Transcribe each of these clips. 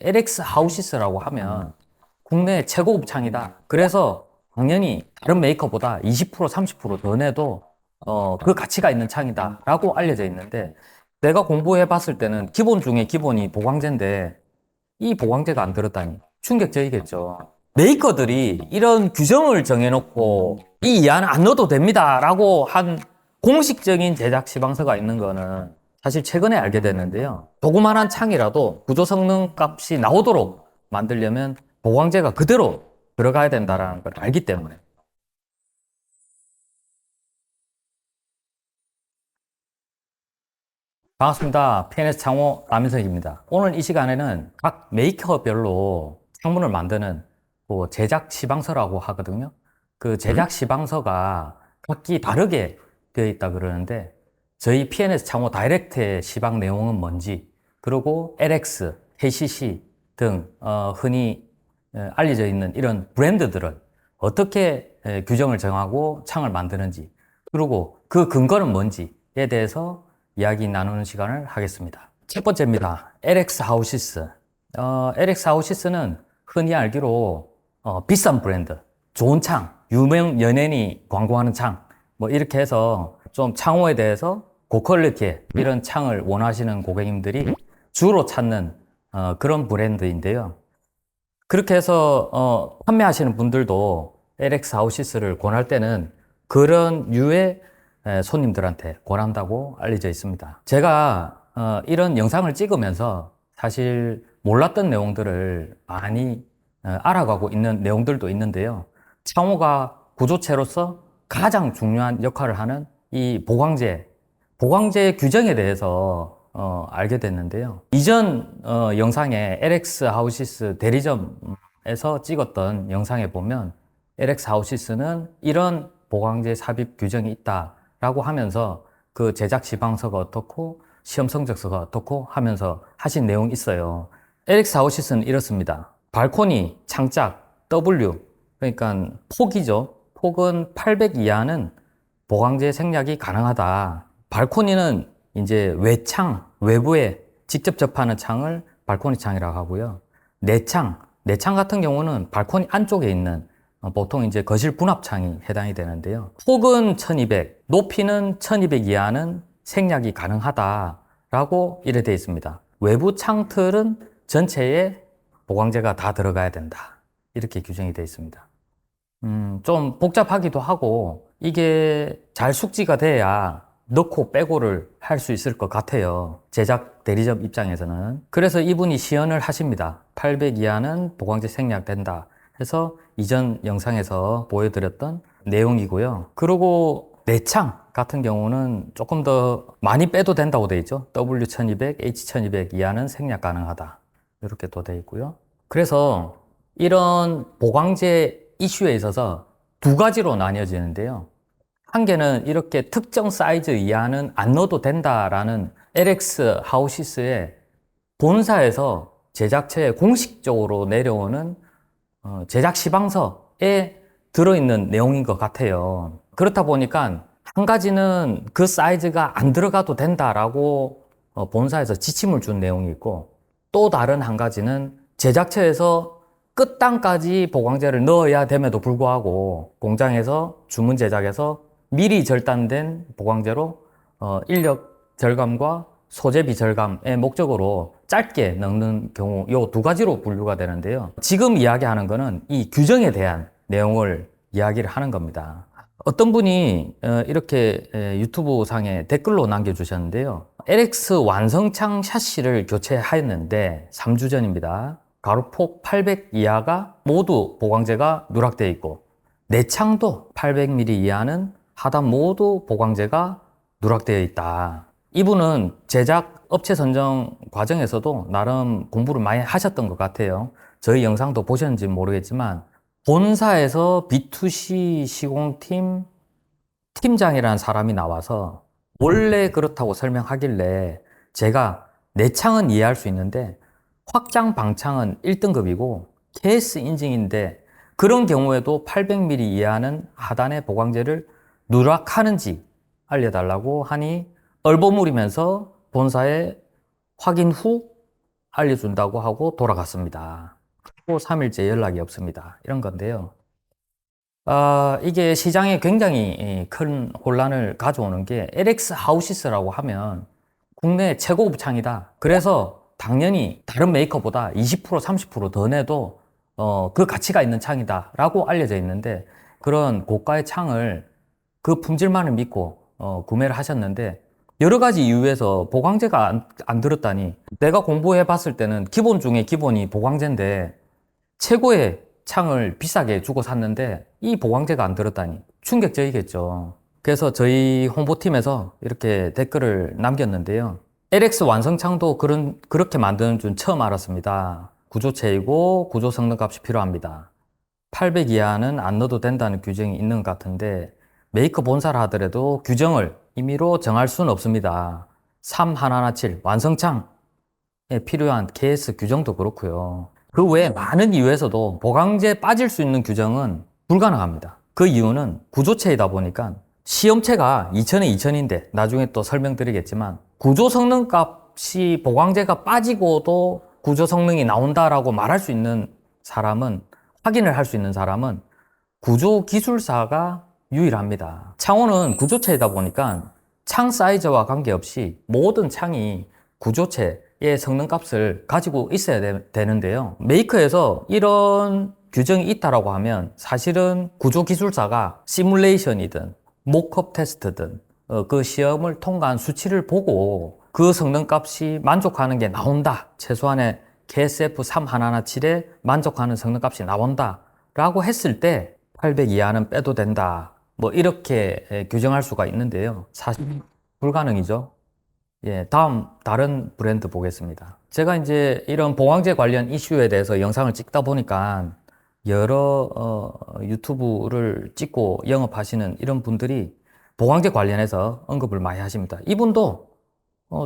LX 하우시스라고 하면 국내 최고급 창이다. 그래서 당연히 다른 메이커보다 20% 30%더 내도 그 가치가 있는 창이다라고 알려져 있는데, 내가 공부해 봤을 때는 기본 중에 기본이 보강제인데 이 보강제가 안 들었다니 충격적이겠죠. 메이커들이 이런 규정을 정해놓고 이 이하는 안 넣어도 됩니다라고 한 공식적인 제작 지방서가 있는 거는 사실 최근에 알게 됐는데요. 조그만한 창이라도 구조 성능 값이 나오도록 만들려면 보강제가 그대로 들어가야 된다는 걸 알기 때문에. 반갑습니다. PNS 창호 남인석입니다. 오늘 이 시간에는 각 메이커별로 창문을 만드는 그 제작 시방서라고 하거든요. 그 제작 시방서가 각기 다르게 되어 있다 그러는데, 저희 PNS 창호 다이렉트의 시방 내용은 뭔지, 그리고 LX, KCC 등 흔히 알려져 있는 이런 브랜드들은 어떻게 규정을 정하고 창을 만드는지, 그리고 그 근거는 뭔지에 대해서 이야기 나누는 시간을 하겠습니다. 첫 번째입니다. LX 하우시스. LX 하우시스는 흔히 알기로 비싼 브랜드, 좋은 창, 유명 연예인이 광고하는 창, 뭐 이렇게 해서 좀 창호에 대해서 고퀄리티의 이런 창을 원하시는 고객님들이 주로 찾는 그런 브랜드인데요. 그렇게 해서 판매하시는 분들도 LX 하우시스를 권할 때는 그런 류의 손님들한테 권한다고 알려져 있습니다. 제가 이런 영상을 찍으면서 사실 몰랐던 내용들을 많이 알아가고 있는 내용들도 있는데요. 창호가 구조체로서 가장 중요한 역할을 하는 이 보강제 규정에 대해서 알게 됐는데요. 이전 영상에 LX 하우시스 대리점에서 찍었던 영상에 보면 LX 하우시스는 이런 보강제 삽입 규정이 있다라고 하면서 그 제작 지방서가 어떻고 시험 성적서가 어떻고 하면서 하신 내용이 있어요. LX 하우시스는 이렇습니다. 발코니, 창작, W, 그러니까 폭이죠. 폭은 800 이하는 보강제 생략이 가능하다. 발코니는 이제 외창, 외부에 직접 접하는 창을 발코니 창이라고 하고요. 내창 같은 경우는 발코니 안쪽에 있는 보통 이제 거실 분합창이 해당이 되는데요. 폭은 1200, 높이는 1200 이하는 생략이 가능하다라고 이래 되어 있습니다. 외부 창틀은 전체에 보강제가 다 들어가야 된다. 이렇게 규정이 되어 있습니다. 좀 복잡하기도 하고 이게 잘 숙지가 돼야 넣고 빼고를 할 수 있을 것 같아요. 제작 대리점 입장에서는. 그래서 이분이 시연을 하십니다. 800 이하는 보강제 생략된다 해서 이전 영상에서 보여드렸던 내용이고요. 그리고 내창 같은 경우는 조금 더 많이 빼도 된다고 되어 있죠. W1200, H1200 이하는 생략 가능하다. 이렇게 또 되어 있고요. 그래서 이런 보강제 이슈에 있어서 두 가지로 나뉘어지는데요. 한 개는 이렇게 특정 사이즈 이하는 안 넣어도 된다라는 LX 하우시스의 본사에서 제작처에 공식적으로 내려오는 제작 시방서에 들어있는 내용인 것 같아요. 그렇다 보니까 한 가지는 그 사이즈가 안 들어가도 된다라고 본사에서 지침을 준 내용이 있고, 또 다른 한 가지는 제작처에서 끝단까지 보강제를 넣어야 됨에도 불구하고 공장에서 주문 제작에서 미리 절단된 보강제로 인력 절감과 소재비 절감의 목적으로 짧게 넣는 경우 이 두 가지로 분류가 되는데요. 지금 이야기하는 거는 이 규정에 대한 내용을 이야기를 하는 겁니다. 어떤 분이 이렇게 유튜브 상에 댓글로 남겨주셨는데요. LX 완성창 샤시를 교체하였는데 3주 전입니다. 가로폭 800 이하가 모두 보강제가 누락되어 있고, 내창도 800mm 이하는 하단 모두 보강제가 누락되어 있다. 이분은 제작 업체 선정 과정에서도 나름 공부를 많이 하셨던 것 같아요. 저희 영상도 보셨는지 모르겠지만 본사에서 B2C 시공팀 팀장이라는 사람이 나와서 원래 그렇다고 설명하길래 제가 내창은 이해할 수 있는데 확장 방창은 1등급이고 케이스 인증인데 그런 경우에도 800mm 이하는 하단의 보강제를 누락하는지 알려달라고 하니 얼버무리면서 본사에 확인 후 알려준다고 하고 돌아갔습니다. 또 3일째 연락이 없습니다. 이런 건데요. 이게 시장에 굉장히 큰 혼란을 가져오는 게 LX 하우시스라고 하면 국내 최고급 창이다. 그래서 당연히 다른 메이커보다 20% 30%더 내도 그 가치가 있는 창이다 라고 알려져 있는데, 그런 고가의 창을 그 품질만을 믿고 구매를 하셨는데 여러 가지 이유에서 보강제가 안 들었다니. 내가 공부해 봤을 때는 기본 중에 기본이 보강제인데 최고의 창을 비싸게 주고 샀는데 이 보강제가 안 들었다니 충격적이겠죠. 그래서 저희 홍보팀에서 이렇게 댓글을 남겼는데요. LX 완성창도 그렇게 만드는 줄 처음 알았습니다. 구조체이고 구조 성능값이 필요합니다. 800 이하는 안 넣어도 된다는 규정이 있는 것 같은데 메이커 본사를 하더라도 규정을 임의로 정할 수는 없습니다. 3117 완성창에 필요한 KS 규정도 그렇고요. 그 외에 많은 이유에서도 보강제 빠질 수 있는 규정은 불가능합니다. 그 이유는 구조체이다 보니까 시험체가 2000에 2000인데 나중에 또 설명드리겠지만 구조 성능 값이 보강제가 빠지고도 구조 성능이 나온다라고 말할 수 있는 사람은, 확인을 할 수 있는 사람은 구조 기술사가 유일합니다. 창호는 구조체이다 보니까 창 사이즈와 관계없이 모든 창이 구조체의 성능값을 가지고 있어야 되는데요. 메이커에서 이런 규정이 있다라고 하면 사실은 구조기술사가 시뮬레이션이든 모크업 테스트든 그 시험을 통과한 수치를 보고 그 성능값이 만족하는 게 나온다. 최소한의 KSF3117에 만족하는 성능값이 나온다 라고 했을 때 800 이하는 빼도 된다. 뭐 이렇게 규정할 수가 있는데요. 사실 불가능이죠. 예, 다른 브랜드 보겠습니다. 제가 이제 이런 보강제 관련 이슈에 대해서 영상을 찍다 보니까 여러 유튜브를 찍고 영업하시는 이런 분들이 보강제 관련해서 언급을 많이 하십니다. 이분도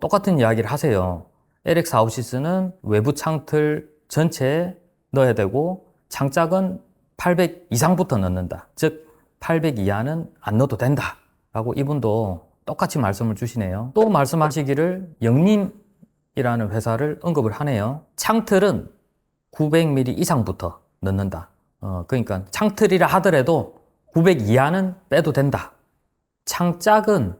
똑같은 이야기를 하세요. LX 아웃시스는 외부 창틀 전체에 넣어야 되고 창짝은 800 이상부터 넣는다. 즉 800 이하는 안 넣어도 된다 라고 이분도 똑같이 말씀을 주시네요. 또 말씀하시기를 영림이라는 회사를 언급을 하네요. 창틀은 900mm 이상부터 넣는다. 그러니까 창틀이라 하더라도 900 이하는 빼도 된다. 창짝은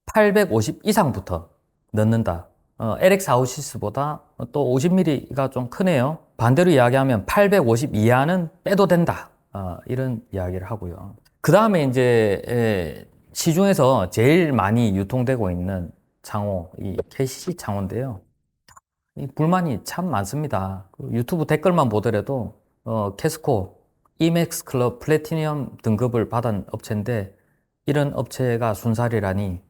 850 이상부터 넣는다. LX 아웃시스보다 또 50mm가 좀 크네요. 반대로 이야기하면 850 이하는 빼도 된다. 이런 이야기를 하고요. 그 다음에 이제 시중에서 제일 많이 유통되고 있는 창호, 이 KCC 창호인데요. 이 불만이 참 많습니다. 유튜브 댓글만 보더라도 캐스코, 이맥스 클럽 플래티넘 등급을 받은 업체인데 이런 업체가 순살이라니.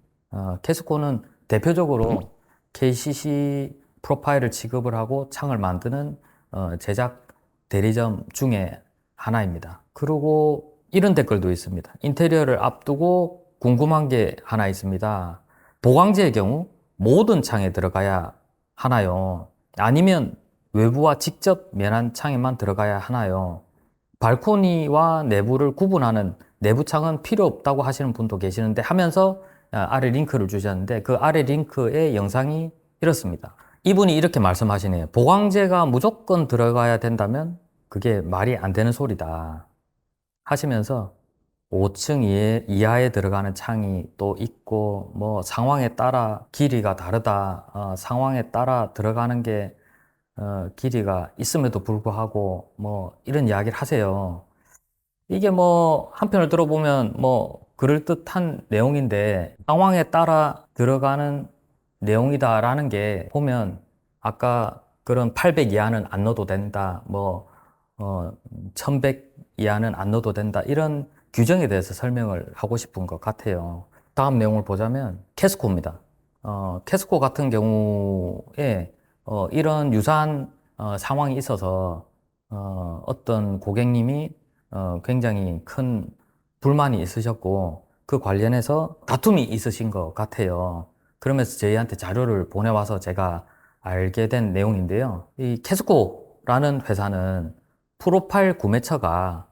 캐스코는 대표적으로 KCC 프로파일을 취급을 하고 창을 만드는 제작 대리점 중에 하나입니다. 그리고 이런 댓글도 있습니다. 인테리어를 앞두고 궁금한 게 하나 있습니다. 보강제의 경우 모든 창에 들어가야 하나요? 아니면 외부와 직접 면한 창에만 들어가야 하나요? 발코니와 내부를 구분하는 내부 창은 필요 없다고 하시는 분도 계시는데 하면서 아래 링크를 주셨는데 그 아래 링크의 영상이 이렇습니다. 이분이 이렇게 말씀하시네요. 보강제가 무조건 들어가야 된다면 그게 말이 안 되는 소리다 하시면서 5층 이하에 들어가는 창이 또 있고 뭐 상황에 따라 길이가 다르다. 상황에 따라 들어가는 게 길이가 있음에도 불구하고 뭐 이런 이야기를 하세요. 이게 뭐 한편을 들어보면 뭐 그럴듯한 내용인데 상황에 따라 들어가는 내용이다라는 게 보면 아까 그런 800 이하는 안 넣어도 된다. 뭐 1100 이하는 안 넣어도 된다. 이런 규정에 대해서 설명을 하고 싶은 것 같아요. 다음 내용을 보자면 캐스코입니다. 캐스코 같은 경우에 이런 유사한 상황이 있어서 어떤 고객님이 굉장히 큰 불만이 있으셨고 그 관련해서 다툼이 있으신 것 같아요. 그러면서 저희한테 자료를 보내와서 제가 알게 된 내용인데요. 이 캐스코라는 회사는 프로파일 구매처가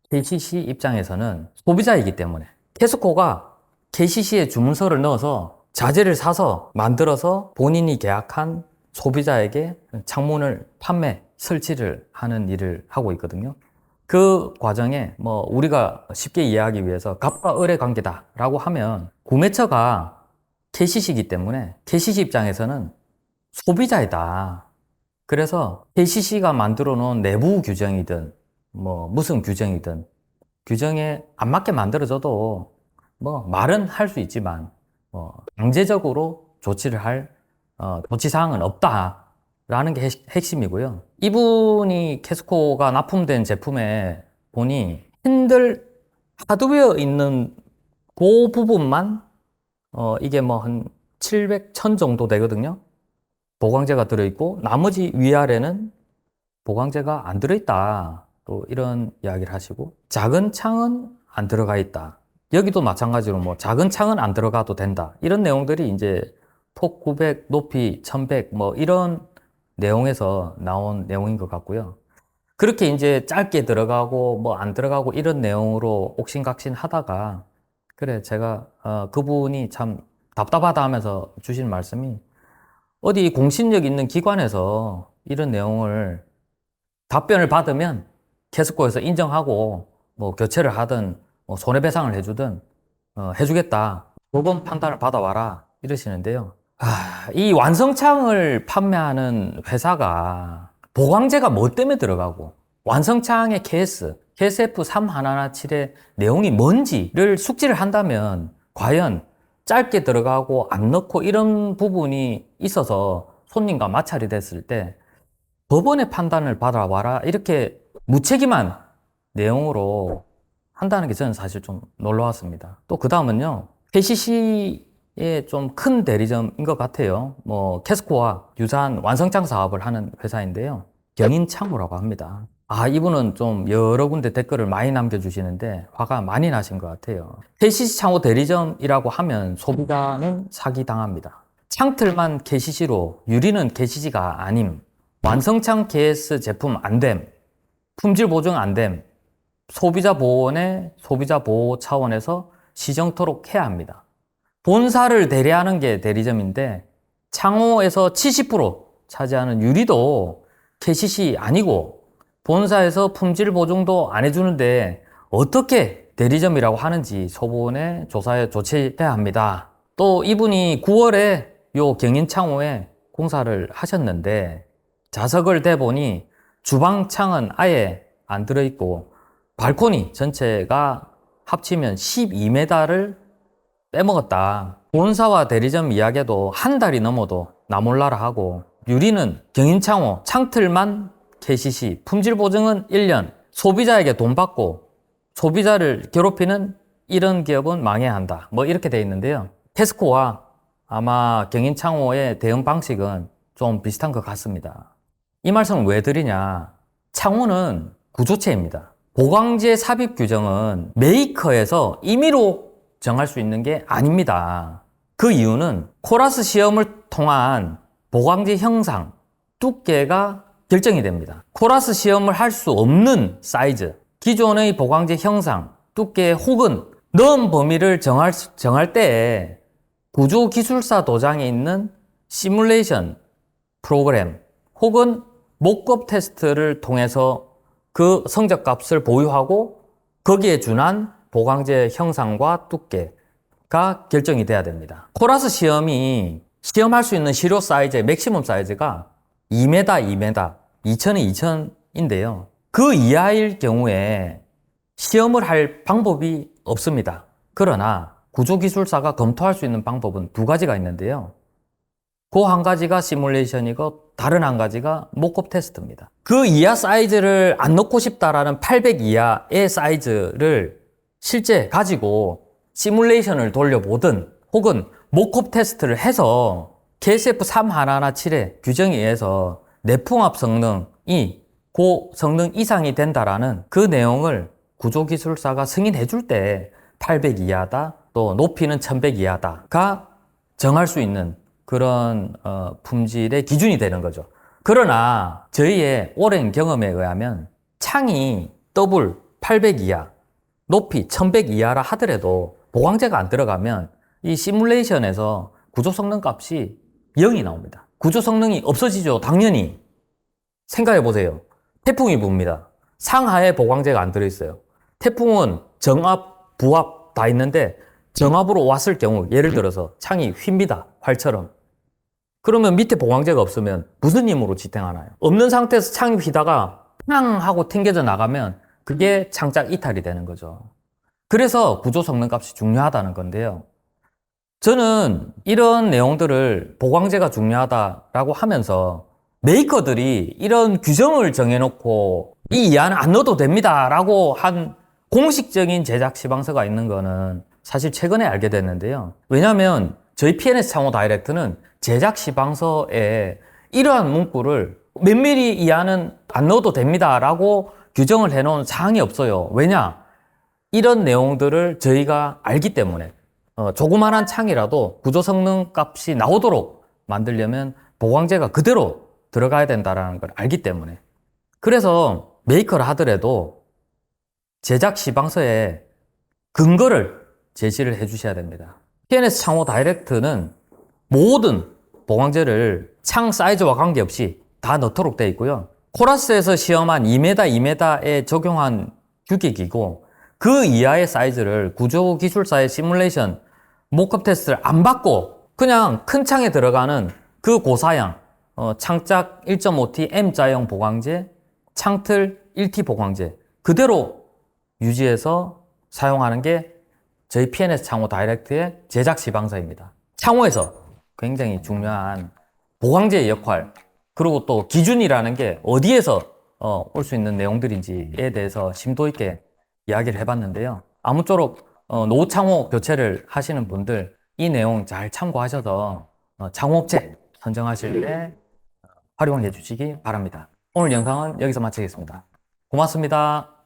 KCC 입장에서는 소비자이기 때문에 캐스코가 KCC에 주문서를 넣어서 자재를 사서 만들어서 본인이 계약한 소비자에게 창문을 판매, 설치를 하는 일을 하고 있거든요. 그 과정에 뭐 우리가 쉽게 이해하기 위해서 갑과 을의 관계다라고 하면 구매처가 KCC이기 때문에 KCC 입장에서는 소비자이다. 그래서 KCC가 만들어 놓은 내부 규정이든 뭐 무슨 규정이든 규정에 안 맞게 만들어져도 뭐 말은 할 수 있지만 강제적으로 조치를 할 조치 사항은 없다라는 게 핵심이고요. 이분이 캐스코가 납품된 제품에 보니 핸들 하드웨어 있는 그 부분만 이게 뭐 한 700, 1000 정도 되거든요. 보강제가 들어있고 나머지 위아래는 보강제가 안 들어있다. 또 이런 이야기를 하시고 작은 창은 안 들어가 있다. 여기도 마찬가지로 뭐 작은 창은 안 들어가도 된다. 이런 내용들이 이제 폭 900, 높이 1100 뭐 이런 내용에서 나온 내용인 것 같고요. 그렇게 이제 짧게 들어가고 뭐 안 들어가고 이런 내용으로 옥신각신 하다가 그래 제가 그분이 참 답답하다 하면서 주신 말씀이 어디 공신력 있는 기관에서 이런 내용을 답변을 받으면 캐스코에서 인정하고 뭐 교체를 하든 뭐 손해배상을 해주든 해주겠다. 보건 판단을 받아와라 이러시는데요. 이 완성창을 판매하는 회사가 보강제가 뭐 때문에 들어가고 완성창의 KSF3117의 내용이 뭔지를 숙지를 한다면 과연 짧게 들어가고 안 넣고 이런 부분이 있어서 손님과 마찰이 됐을 때 법원의 판단을 받아와라 이렇게 무책임한 내용으로 한다는 게 저는 사실 좀 놀라웠습니다. 또 그 다음은요, KCC의 좀 큰 대리점인 것 같아요. 뭐 캐스코와 유사한 완성창 사업을 하는 회사인데요, 경인창호라고 합니다. 이분은 좀 여러 군데 댓글을 많이 남겨주시는데 화가 많이 나신 것 같아요. KCC 창호 대리점이라고 하면 소비자는 사기당합니다. 창틀만 KCC로 유리는 KCC가 아님, 완성창 KS 제품 안됨, 품질 보증 안됨, 소비자 보호원의 소비자 보호 차원에서 시정토록 해야 합니다. 본사를 대리하는 게 대리점인데 창호에서 70% 차지하는 유리도 KCC 아니고 본사에서 품질 보증도 안 해주는데 어떻게 대리점이라고 하는지 소보원에 조사에 조치해야 합니다. 또 이분이 9월에 요 경인창호에 공사를 하셨는데 자석을 대보니 주방창은 아예 안 들어있고 발코니 전체가 합치면 12m를 빼먹었다. 본사와 대리점 이야기도 한 달이 넘어도 나 몰라라 하고 유리는 경인창호 창틀만 KCC, 품질 보증은 1년, 소비자에게 돈 받고 소비자를 괴롭히는 이런 기업은 망해야 한다. 뭐 이렇게 돼 있는데요. 캐스코와 아마 경인창호의 대응 방식은 좀 비슷한 것 같습니다. 이 말씀을 왜 드리냐? 창호는 구조체입니다. 보강제 삽입 규정은 메이커에서 임의로 정할 수 있는 게 아닙니다. 그 이유는 코라스 시험을 통한 보강제 형상, 두께가 결정이 됩니다. 코라스 시험을 할 수 없는 사이즈, 기존의 보강제 형상, 두께 혹은 넣은 범위를 정할 때 구조기술사 도장에 있는 시뮬레이션 프로그램 혹은 목급 테스트를 통해서 그 성적값을 보유하고 거기에 준한 보강제 형상과 두께가 결정이 돼야 됩니다. 코라스 시험이 시험할 수 있는 시료 사이즈의 맥시멈 사이즈가 2m, 2m, 2000이 2000인데요. 그 이하일 경우에 시험을 할 방법이 없습니다. 그러나 구조기술사가 검토할 수 있는 방법은 두 가지가 있는데요. 그 한 가지가 시뮬레이션이고 다른 한 가지가 목급 테스트입니다. 그 이하 사이즈를 안 넣고 싶다라는 800 이하의 사이즈를 실제 가지고 시뮬레이션을 돌려보든 혹은 목급 테스트를 해서 KSF3117의 규정에 의해서 내풍합 성능이 그 성능 이상이 된다라는 그 내용을 구조기술사가 승인해 줄 때 800 이하다, 또 높이는 1100 이하다가 정할 수 있는 그런 품질의 기준이 되는 거죠. 그러나 저희의 오랜 경험에 의하면 창이 더블 800 이하, 높이 1100 이하라 하더라도 보강제가 안 들어가면 이 시뮬레이션에서 구조 성능 값이 0이 나옵니다. 구조 성능이 없어지죠. 당연히. 생각해 보세요. 태풍이 붑니다. 상하에 보강제가 안 들어있어요. 태풍은 정압, 부압 다 있는데 정압으로 왔을 경우 예를 들어서 창이 휩니다. 활처럼. 그러면 밑에 보강제가 없으면 무슨 힘으로 지탱하나요? 없는 상태에서 창이 휘다가 팡 하고 튕겨져 나가면 그게 창작 이탈이 되는 거죠. 그래서 구조 성능 값이 중요하다는 건데요. 저는 이런 내용들을 보강제가 중요하다라고 하면서 메이커들이 이런 규정을 정해놓고 이 이하는 안 넣어도 됩니다 라고 한 공식적인 제작 시방서가 있는 거는 사실 최근에 알게 됐는데요. 왜냐하면 저희 PNS 창호 다이렉트는 제작 시방서에 이러한 문구를 몇 미리 이하는 안 넣어도 됩니다 라고 규정을 해놓은 사항이 없어요. 왜냐? 이런 내용들을 저희가 알기 때문에 조그만한 창이라도 구조 성능 값이 나오도록 만들려면 보강제가 그대로 들어가야 된다는 걸 알기 때문에. 그래서 메이커를 하더라도 제작 시방서에 근거를 제시를 해 주셔야 됩니다. PNS 창호 다이렉트는 모든 보강제를 창 사이즈와 관계없이 다 넣도록 되어 있고요. 코라스에서 시험한 2m, 2m에 적용한 규격이고 그 이하의 사이즈를 구조기술사의 시뮬레이션 모컵 테스트를 안 받고 그냥 큰 창에 들어가는 그 고사양 창작 1.5T M자형 보강제, 창틀 1T 보강제 그대로 유지해서 사용하는 게 저희 PNS 창호 다이렉트의 제작 시방서입니다. 창호에서 굉장히 중요한 보강제의 역할 그리고 또 기준이라는 게 어디에서 올 수 있는 내용들인지에 대해서 심도 있게 이야기를 해봤는데요. 아무쪼록 노창호 교체를 하시는 분들 이 내용 잘 참고하셔서 창호업체 선정하실 때 활용해 주시기 바랍니다. 오늘 영상은 여기서 마치겠습니다. 고맙습니다.